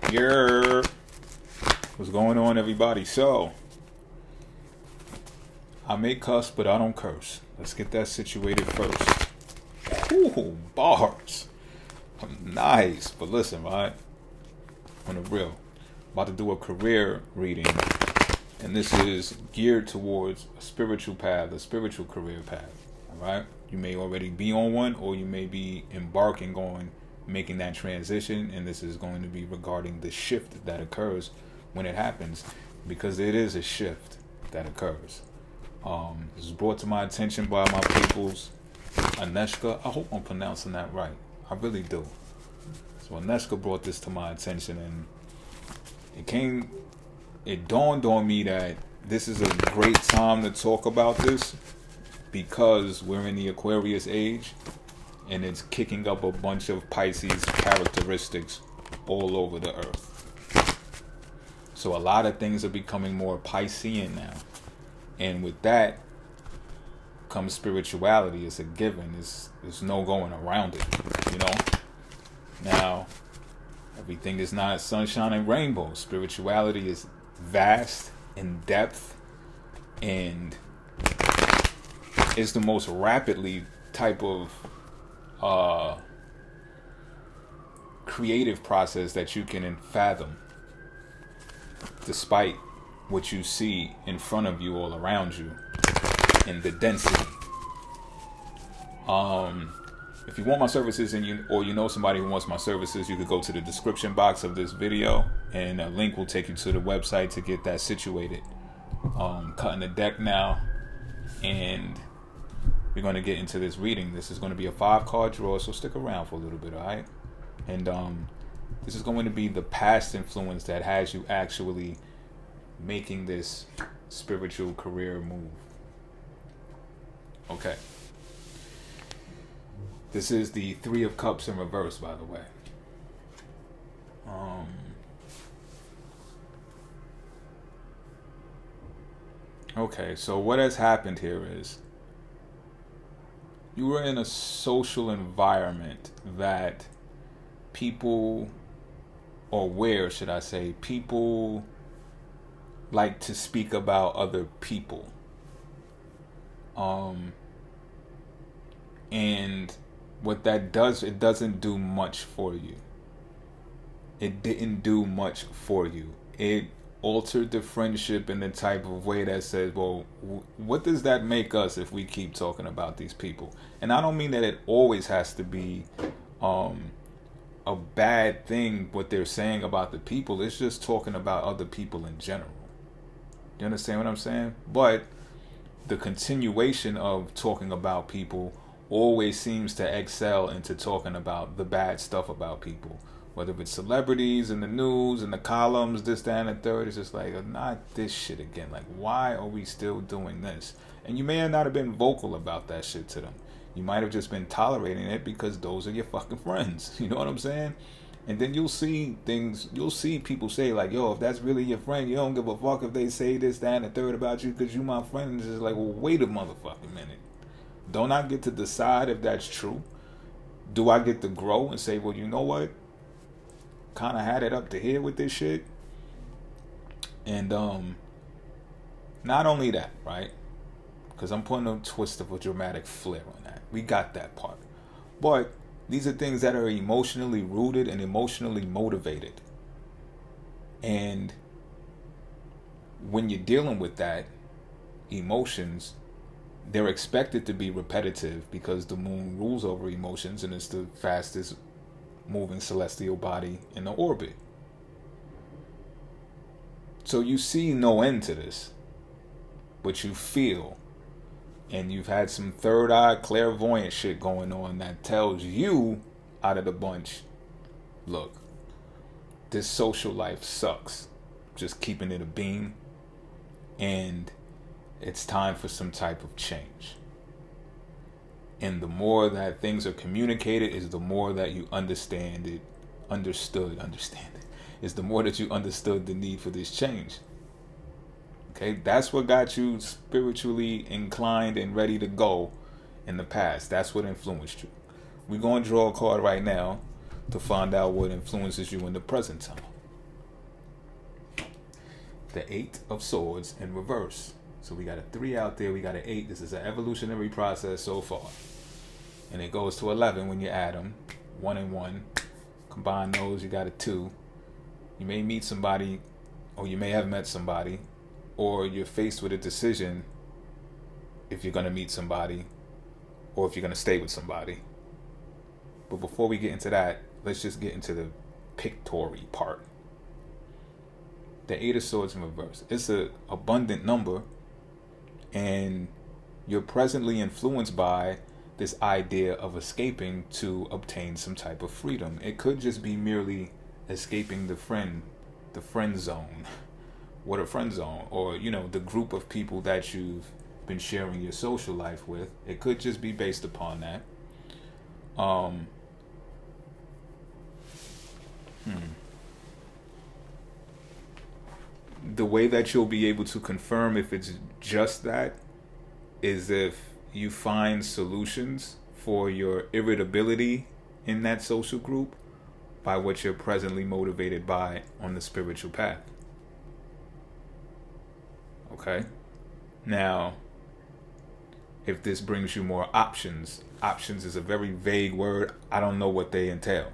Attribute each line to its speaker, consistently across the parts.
Speaker 1: Yeah. What's going on, everybody? So, I may cuss, but I don't curse. Let's get that situated first. Ooh, bars. Nice. But listen, right? On the real, about to do a career reading. And this is geared towards a spiritual path, a spiritual career path. Alright? You may already be on one, or you may be embarking on making that transition. And this is going to be regarding the shift that occurs when it happens, because it is a shift that occurs. This was brought to my attention by my peoples, Aneshka. I hope I'm pronouncing that right. I really do. So Aneshka brought this to my attention, and it dawned on me that this is a great time to talk about this, because we're in the Aquarius age, and it's kicking up a bunch of Pisces characteristics all over the earth. So a lot of things are becoming more Piscean now. And with that comes spirituality. It's a given. There's no going around it, you know? Now, everything is not sunshine and rainbows. Spirituality is vast, in depth, and is the most rapidly type of creative process that you can fathom, despite what you see in front of you, all around you, in the density. If you want my services, and you know somebody who wants my services, you could go to the description box of this video, and a link will take you to the website to get that situated. Cutting the deck now, and we're going to get into this reading. This is going to be a 5-card draw, so stick around for a little bit, alright? And this is going to be the past influence that has you actually making this spiritual career move. Okay. This is the 3 of Cups in reverse, by the way. Okay, so what has happened here is you were in a social environment that people, or where should I say, people like to speak about other people. And what that does, it doesn't do much for you. It didn't do much for you. It altered the friendship in the type of way that says, well, what does that make us if we keep talking about these people? And I don't mean that it always has to be a bad thing what they're saying about the people. It's just talking about other people in general. You understand what I'm saying? But the continuation of talking about people always seems to excel into talking about the bad stuff about people. Whether it's celebrities in the news, in the columns, this, that, and the third. It's just like, not this shit again. Like, why are we still doing this? And you may have not have been vocal about that shit to them. You might have just been tolerating it because those are your fucking friends. You know what I'm saying? And then you'll see people say like, yo, if that's really your friend, you don't give a fuck if they say this, that, and the third about you because you my friend. And it's just like, well, wait a motherfucking minute. Don't I get to decide if that's true? Do I get to grow and say, well, you know what? Kind of had it up to here with this shit. And not only that, right? Because I'm putting a twist of a dramatic flair on that. We got that part. But these are things that are emotionally rooted and emotionally motivated. And when you're dealing with that, emotions, they're expected to be repetitive because the moon rules over emotions and it's the fastest moving celestial body in the orbit. So you see no end to this, but you feel, and you've had some third eye clairvoyant shit going on that tells you out of the bunch, look, this social life sucks, just keeping it a beam, and it's time for some type of change. And the more that things are communicated is the more that you understand it, understand it, is the more that you understood the need for this change. Okay, that's what got you spiritually inclined and ready to go in the past. That's what influenced you. We're going to draw a card right now to find out what influences you in the present time. the Eight of Swords in reverse. So we got a 3 out there, we got an 8. This is an evolutionary process so far. And it goes to 11 when you add them. 1 and 1. Combine those, you got a 2. You may meet somebody, or you may have met somebody, or you're faced with a decision if you're going to meet somebody, or if you're going to stay with somebody. But before we get into that, let's just get into the pictory part. The 8 of Swords in reverse. It's an abundant number, and you're presently influenced by this idea of escaping to obtain some type of freedom. It could just be merely escaping the friend zone. What a friend zone, or the group of people that you've been sharing your social life with. It could just be based upon that. The way that you'll be able to confirm if it's just that is if you find solutions for your irritability in that social group by what you're presently motivated by on the spiritual path. Okay? Now, if this brings you more options is a very vague word. I don't know what they entail.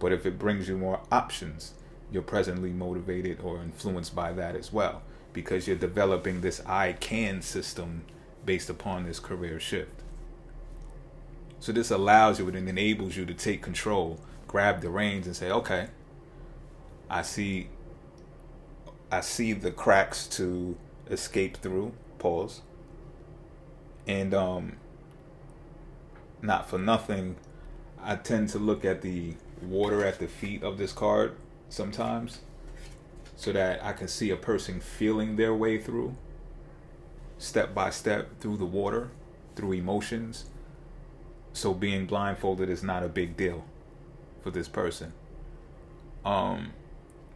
Speaker 1: But if it brings you more options, you're presently motivated or influenced by that as well, because you're developing this I can system based upon this career shift. So this allows you and enables you to take control, grab the reins and say, okay, I see the cracks to escape through, pause. And not for nothing, I tend to look at the water at the feet of this card sometimes, so that I can see a person feeling their way through, step by step, through the water, through emotions. So being blindfolded is not a big deal for this person,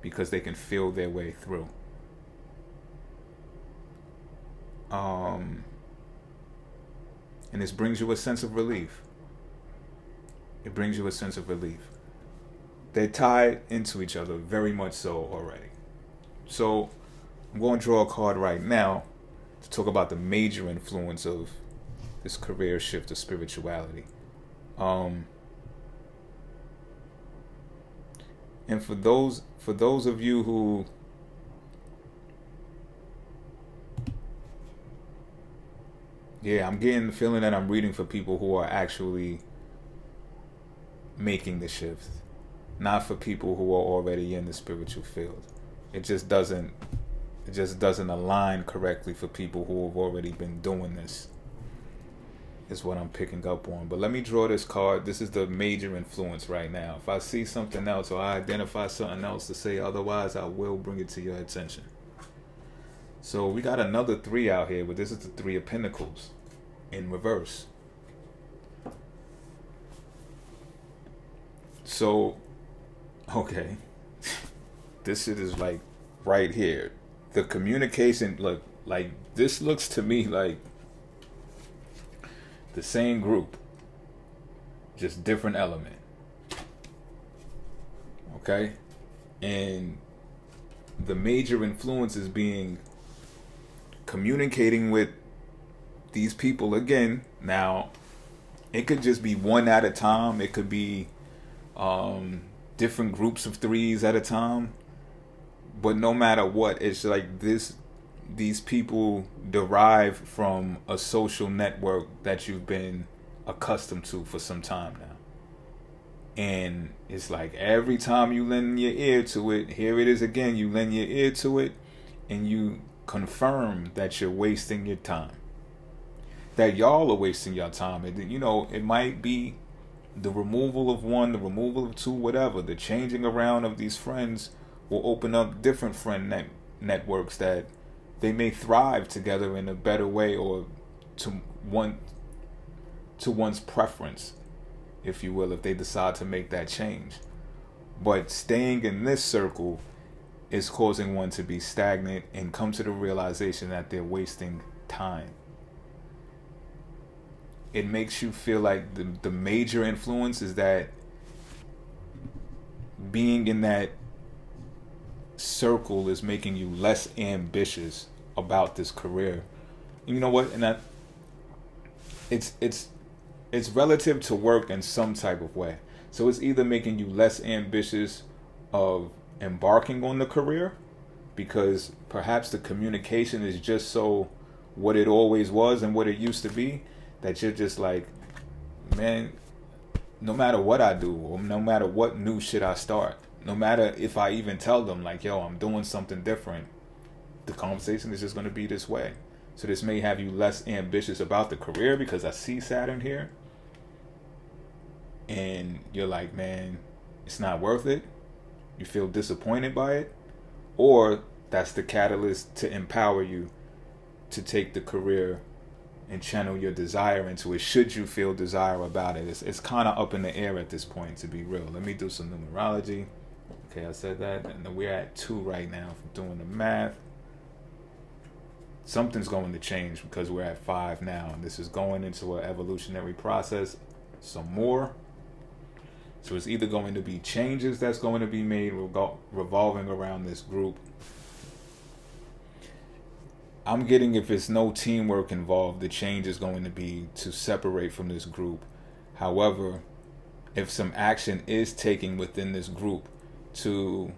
Speaker 1: because they can feel their way through. And this brings you a sense of relief. It brings you a sense of relief. They're tied into each other very much so already. So I'm going to draw a card right now to talk about the major influence of this career shift of spirituality. And for those of you who I'm getting the feeling that I'm reading for people who are actually making the shift, not for people who are already in the spiritual field. It just doesn't align correctly for people who have already been doing this, is what I'm picking up on. But let me draw this card. This is the major influence right now. If I see something else or I identify something else to say otherwise, I will bring it to your attention. So we got another 3 out here, but this is the 3 of Pentacles in reverse. So, okay, this shit is like right here. The communication, look, like this looks to me like the same group, just different element. Okay? And the major influence is being communicating with these people again. Now, it could just be one at a time. It could be different groups of 3s at a time. But no matter what, it's like these people derive from a social network that you've been accustomed to for some time now. And it's like every time you lend your ear to it, here it is again, you lend your ear to it and you confirm that you're wasting your time. That y'all are wasting your time. And it might be the removal of one, the removal of 2, whatever. The changing around of these friends will open up different friend networks that they may thrive together in a better way, or to one's preference, if you will, if they decide to make that change. But staying in this circle is causing one to be stagnant and come to the realization that they're wasting time. It makes you feel like the major influence is that being in that circle is making you less ambitious about this career. You know what? And that it's relative to work in some type of way. So it's either making you less ambitious of embarking on the career, because perhaps the communication is just so what it always was and what it used to be, that you're just like, man, no matter what I do, or no matter what new shit I start, no matter if I even tell them like, yo, I'm doing something different, the conversation is just going to be this way. So this may have you less ambitious about the career, because I see Saturn here, and you're like, man, it's not worth it. You feel disappointed by it, or that's the catalyst to empower you to take the career and channel your desire into it, should you feel desire about it. It's kind of up in the air at this point, to be real. Let me do some numerology. Okay, I said that, and we're at 2 right now from doing the math. Something's going to change, because we're at 5 now, and this is going into an evolutionary process some more. So it's either going to be changes that's going to be made revolving around this group. I'm getting, if it's no teamwork involved, the change is going to be to separate from this group. However, if some action is taken within this group to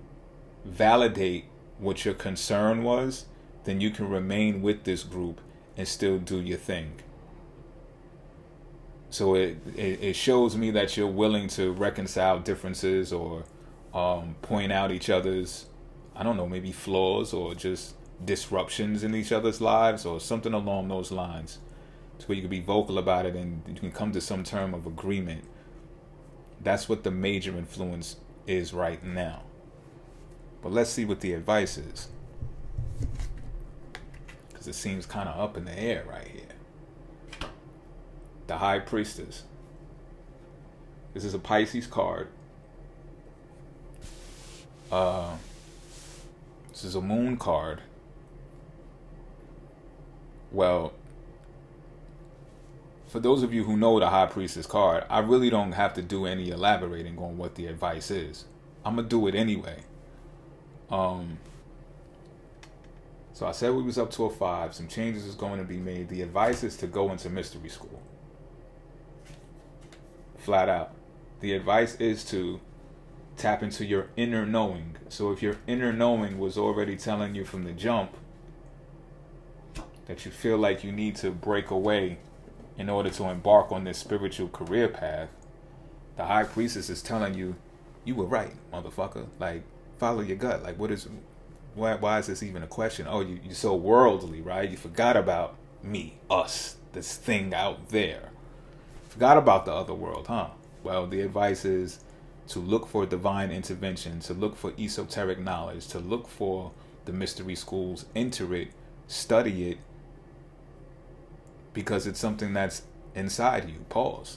Speaker 1: validate what your concern was, then you can remain with this group and still do your thing. So it shows me that you're willing to reconcile differences, or point out each other's, I don't know, maybe flaws or just disruptions in each other's lives, or something along those lines, to where you can be vocal about it and you can come to some term of agreement. That's what the major influence is right now. But let's see what the advice is, because it seems kind of up in the air right here. The High Priestess. This is a Pisces card. This is a moon card. Well, for those of you who know the High Priestess card, I really don't have to do any elaborating on what the advice is. I'm going to do it anyway. So I said we was up to a 5. Some changes is going to be made. The advice is to go into mystery school. Flat out. The advice is to tap into your inner knowing. So if your inner knowing was already telling you from the jump that you feel like you need to break away in order to embark on this spiritual career path, the High Priestess is telling you, you were right, motherfucker. Like, follow your gut. Like, why is this even a question? Oh, you're so worldly, right? You forgot about me, us, this thing out there. Forgot about the other world, huh? Well, the advice is to look for divine intervention, to look for esoteric knowledge, to look for the mystery schools, enter it, study it, because it's something that's inside you. Pause.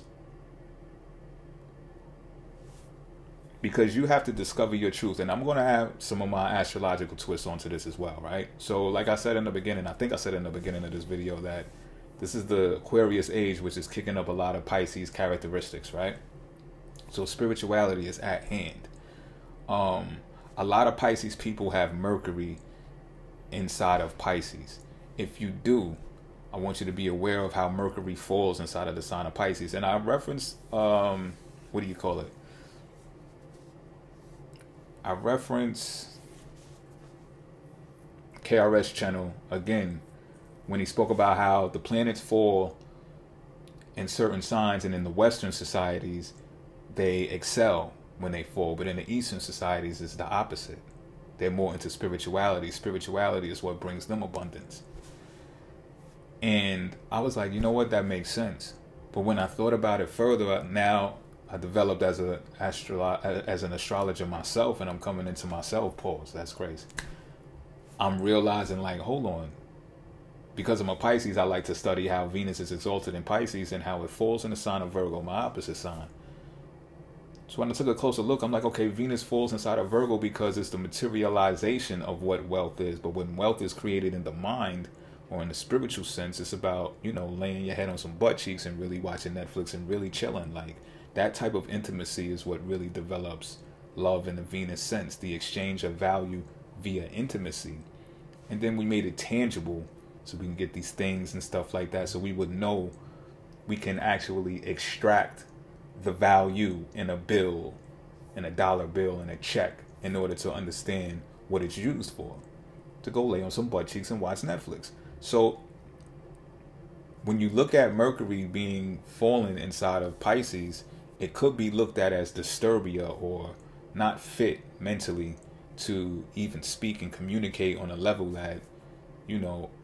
Speaker 1: Because you have to discover your truth. And I'm going to add some of my astrological twists onto this as well, right? So like I said in the beginning, I think I said in the beginning of this video that this is the Aquarius age, which is kicking up a lot of Pisces characteristics, right? So spirituality is at hand. A lot of Pisces people have Mercury inside of Pisces. If you do, I want you to be aware of how Mercury falls inside of the sign of Pisces. And I reference, what do you call it? I reference KRS channel again, when he spoke about how the planets fall in certain signs, and in the Western societies, they excel when they fall. But in the Eastern societies, it's the opposite. They're more into spirituality. Spirituality is what brings them abundance. And I was like, you know what? That makes sense. But when I thought about it further, now I developed as an astrologer myself, and I'm coming into myself. Pause. That's crazy. I'm realizing, like, hold on. Because I'm a Pisces, I like to study how Venus is exalted in Pisces and how it falls in the sign of Virgo, my opposite sign. So when I took a closer look, I'm like, okay, Venus falls inside of Virgo because it's the materialization of what wealth is. But when wealth is created in the mind, or in the spiritual sense, it's about, laying your head on some butt cheeks and really watching Netflix and really chilling. Like, that type of intimacy is what really develops love in the Venus sense. The exchange of via intimacy. And then we made it tangible so we can get these things and stuff like that. So we would know we can actually extract the value in a bill, in a dollar bill, in a check, in order to understand what it's used for. To go lay on some butt cheeks and watch Netflix. So when you look at Mercury being fallen inside of Pisces, it could be looked at as disturbia or not fit mentally to even speak and communicate on a level that,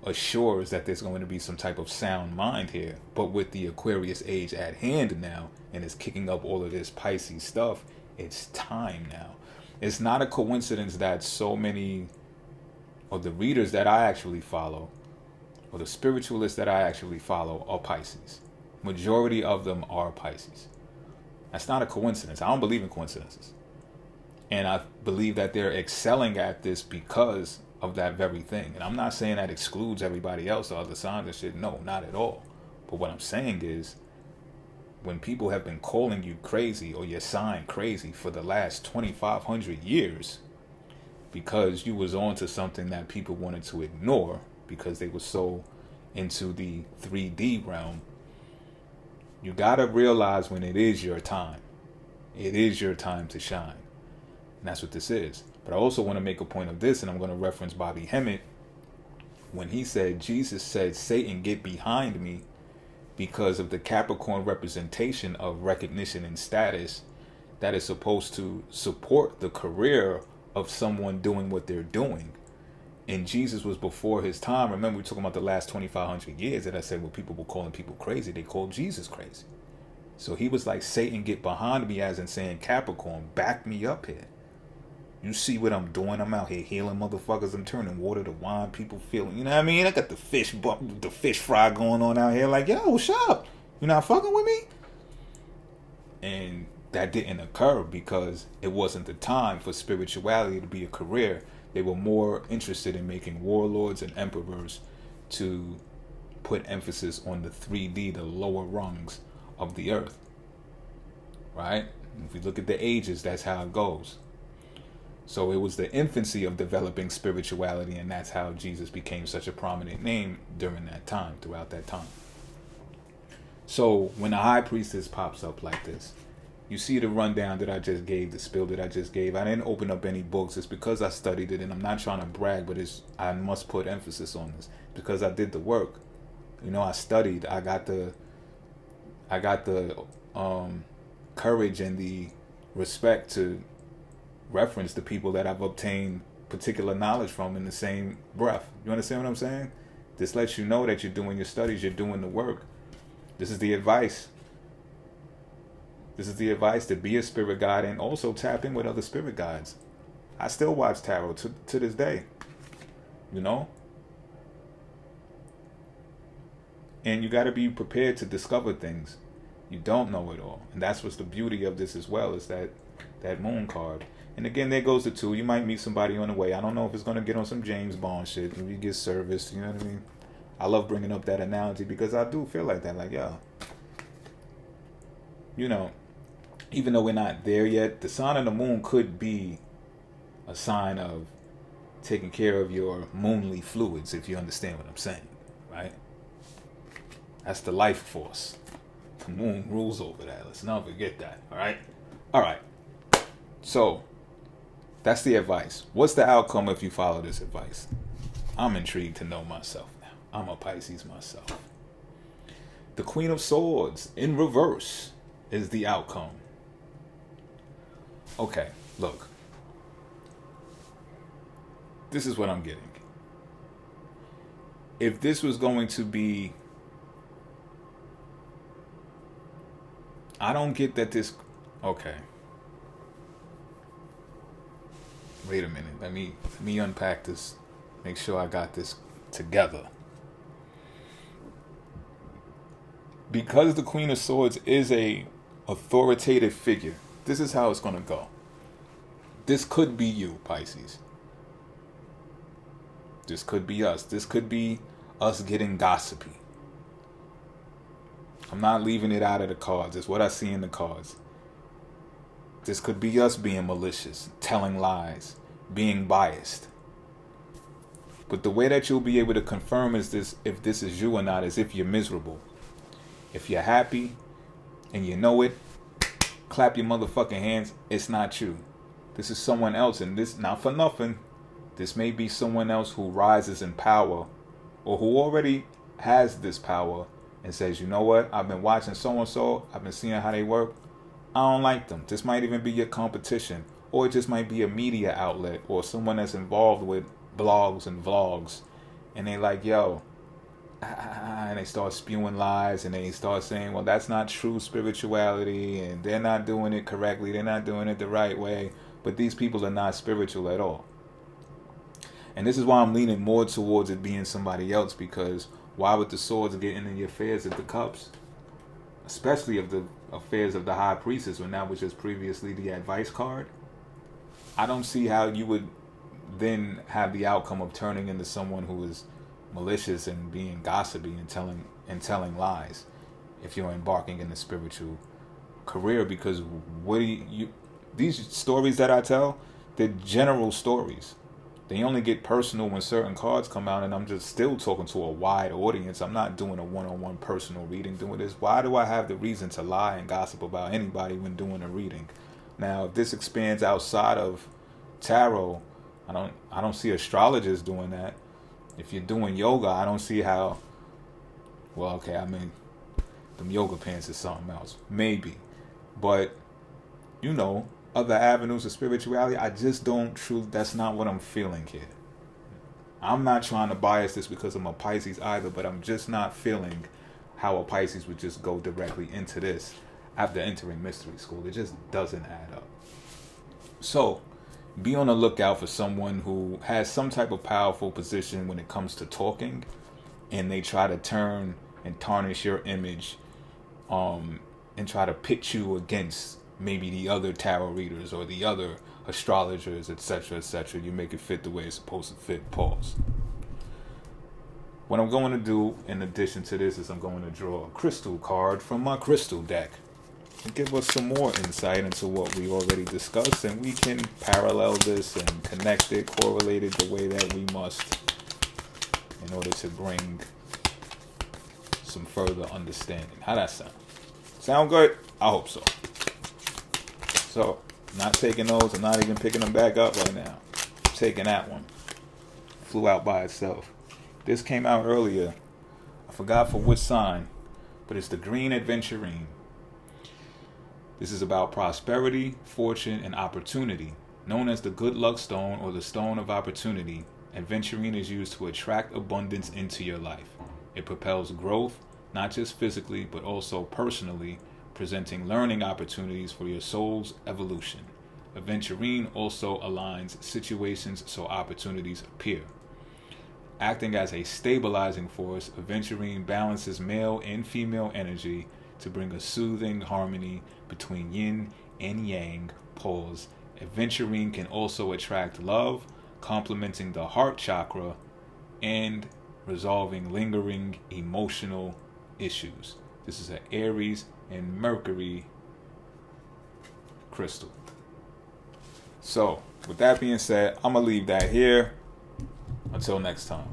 Speaker 1: assures that there's going to be some type of sound mind here. But with the Aquarius age at hand now, and it's kicking up all of this Pisces stuff, it's time now. It's not a coincidence that so many of the readers that I actually follow, or the spiritualists that I actually follow, are Pisces. Majority of them are Pisces. That's not a coincidence. I don't believe in coincidences. And I believe that they're excelling at this because of that very thing. And I'm not saying that excludes everybody else or other signs and shit. No, not at all. But what I'm saying is, when people have been calling you crazy or your sign crazy for the last 2,500 years, because you was on to something that people wanted to ignore because they were so into the 3D realm, you gotta realize when it is your time. It is your time to shine. And that's what this is. But I also want to make a point of this, and I'm going to reference Bobby Hemmett when he said, Jesus said, Satan, get behind me, because of the Capricorn representation of recognition and status that is supposed to support the career of someone doing what they're doing. And Jesus was before his time. Remember, we were talking about the last 2,500 years that I said, well, people were calling people crazy. They called Jesus crazy. So he was like, Satan, get behind me, as in saying, Capricorn, back me up here. You see what I'm doing? I'm out here healing motherfuckers. I'm turning water to wine. People feeling, you know what I mean? I got the fish fry going on out here. Like, yo, what's up? You not fucking with me? And that didn't occur because it wasn't the time for spirituality to be a career. They were more interested in making warlords and emperors to put emphasis on the 3D, the lower rungs of the earth. Right? If we look at the ages, that's how it goes. So it was the infancy of developing spirituality, and that's how Jesus became such a prominent name during that time, throughout that time. So when a high priestess pops up like this, you see the rundown that I just gave, the spill that I just gave. I didn't open up any books. It's because I studied it, and I'm not trying to brag, but I must put emphasis on this because I did the work. I studied. I got the courage and the respect to reference the people that I've obtained particular knowledge from in the same breath. You understand what I'm saying? This lets you know that you're doing your studies, you're doing the work. This is the advice. This is the advice to be a spirit guide and also tap in with other spirit guides. I still watch tarot to this day. And you got to be prepared to discover things. You don't know it all. And that's what's the beauty of this as well, is that moon card. And again, there goes the two. You might meet somebody on the way. I don't know if it's going to get on some James Bond shit. Maybe you get service. You know what I mean? I love bringing up that analogy because I do feel like that. Like, yo, even though we're not there yet, the sign of the moon could be a sign of taking care of your moonly fluids, if you understand what I'm saying, right? That's the life force. The moon rules over that. Let's not forget that, all right? All right. So, that's the advice. What's the outcome if you follow this advice? I'm intrigued to know myself now. I'm a Pisces myself. The Queen of Swords in reverse is the outcome. Okay, look. This is what I'm getting. If this was going to be... I don't get that this... Okay. Wait a minute. Let me unpack this. Make sure I got this together. Because the Queen of Swords is a authoritative figure, this is how it's going to go. This could be you, Pisces. This could be us. This could be us getting gossipy. I'm not leaving it out of the cards. It's what I see in the cards. This could be us being malicious, telling lies, being biased. But the way that you'll be able to confirm is this, if this is you or not, is if you're miserable. If you're happy and you know it, clap your motherfucking hands. It's not you. This is someone else, and this, not for nothing, this may be someone else who rises in power, or who already has this power and says, you know what, I've been watching so-and-so, I've been seeing how they work, I don't like them. This might even be your competition, or it just might be a media outlet, or someone that's involved with blogs and vlogs, and they like, yo, and they start spewing lies, and they start saying, well, that's not true spirituality, and they're not doing it correctly, they're not doing it the right way, but these people are not spiritual at all. And this is why I'm leaning more towards it being somebody else, because why would the swords get into your affairs of the cups? Especially of the affairs of the high priestess, when that was just previously the advice card. I don't see how you would then have the outcome of turning into someone who is malicious and being gossipy and telling lies if you're embarking in a spiritual career. Because what do you these stories that I tell, they're general stories. They only get personal when certain cards come out, and I'm just still talking to a wide audience. I'm not doing a one-on-one personal reading doing this. Why do I have the reason to lie and gossip about anybody when doing a reading? Now, if this expands outside of tarot, I don't see astrologers doing that. If you're doing yoga, I don't see how. Well, okay, I mean, them yoga pants is something else, maybe, but you know, other avenues of spirituality, I just don't truly, that's not what I'm feeling here. I'm not trying to bias this because I'm a Pisces either, but I'm just not feeling how a Pisces would just go directly into this after entering mystery school. It just doesn't add up. So, be on the lookout for someone who has some type of powerful position when it comes to talking, and they try to turn and tarnish your image, and try to pit you against maybe the other tarot readers or the other astrologers, etc., etc. You make it fit the way it's supposed to fit. Pause. What I'm going to do in addition to this is I'm going to draw a crystal card from my crystal deck and give us some more insight into what we already discussed, and we can parallel this and connect it, correlate it the way that we must in order to bring some further understanding. How that sound? Sound good? I hope so. So, not taking those, I'm not even picking them back up right now. Taking that one. Flew out by itself. This came out earlier. I forgot for which sign, but it's the Green Adventurine. This is about prosperity, fortune, and opportunity. Known as the good luck stone or the stone of opportunity, Adventurine is used to attract abundance into your life. It propels growth, not just physically, but also personally, presenting learning opportunities for your soul's evolution. Aventurine also aligns situations so opportunities appear. Acting as a stabilizing force, Aventurine balances male and female energy to bring a soothing harmony between yin and yang poles. Aventurine can also attract love, complementing the heart chakra and resolving lingering emotional issues. This is an Aries and Mercury crystal. So, with that being said, I'm going to leave that here. Until next time.